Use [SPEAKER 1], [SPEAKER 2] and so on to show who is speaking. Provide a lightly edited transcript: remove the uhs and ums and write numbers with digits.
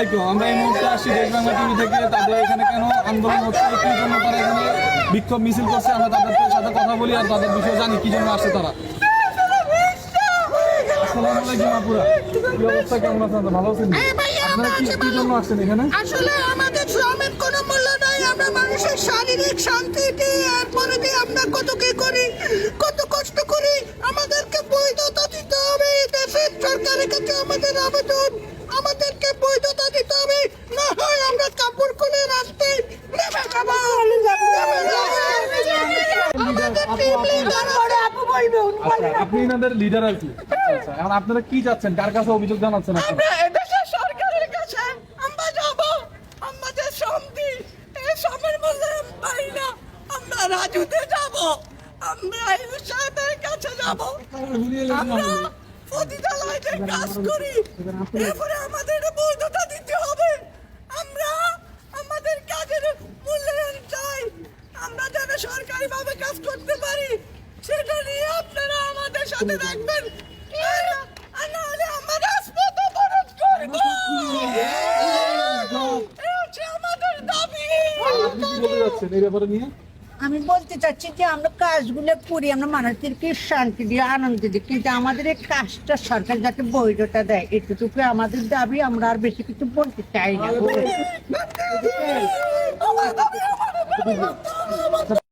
[SPEAKER 1] আলাইকুম। আমরা এই মুহূর্তে আসছি দেশ বাংলা টিভি থেকে। তাদের এখানে কেন আন্দোলন হচ্ছে, কি জন্য তারা এখানে বিক্ষোভ মিছিল করছে, আমরা তাদের সাথে কথা বলি আর তাদের বিষয়ে জানি কি জন্য আসছে তারা। আসসালামু আলাইকুম আপুরা, কি অবস্থা, কেমন আছেন? ভালো আছেন? আপনারা কি জন্য আসছেন এখানে?
[SPEAKER 2] আসলে আমাদের শ্রমের কোনো মূল্য নাই। আমরা মানুষের শারীরিক শান্তিতে এরপরে দিয়ে আমরা কত কি করি, কত কষ্ট করি। আমাদেরকে বৈধতা দিতে হবে। দেশের সরকারের কাছে আমাদের আবেদন, আমাদেরকে বৈধতা দিতে হবে, না হয় আমরা কাপড় খুলে রাস্তায় নেমে যাবো।
[SPEAKER 1] আপনি এনাদের লিডার আর কি। আচ্ছা, এখন আপনারা কি চাচ্ছেন, কার কাছে অভিযোগ জানাচ্ছেন আপনারা?
[SPEAKER 2] আমরা এদেশের সরকারের কাছে আমরা যাব। আমাদের শান্তি, এই শ্রমের মধ্যে পাই না। আমরা রাজুতে যাব, আমরা ইউনূস সাহেবের কাছে যাব, আমরা পতিতালয়তে কাজ করি। এরপরে আমাদের বৈধতা দিতে হবে। আমরা আমাদের কাজের মূল্যায়ন চাই। আমরা যেন সরকারিভাবে কাজ করতে পারি, সেটা নিয়ে আপনারা আমাদের সাথে থাকবেন। আর নাহলে আমরা রাজপথ অবরোধ করব। এই হচ্ছে আমাদের দাবি।
[SPEAKER 1] আপনি কি বলতে যাচ্ছেন এই ব্যাপারে নিয়ে?
[SPEAKER 3] আমি বলতে চাচ্ছি যে আমরা কাজগুলো করি, আমরা মানুষদেরকে শান্তি দিয়ে আনন্দ দিই, কিন্তু আমাদের এই কাজটা সরকার যাতে বৈধতা দেয়, এটুকু আমাদের দাবি। আমরা আর বেশি কিছু বলতে চাই না।
[SPEAKER 2] আমার দাবি, আমার দাবি।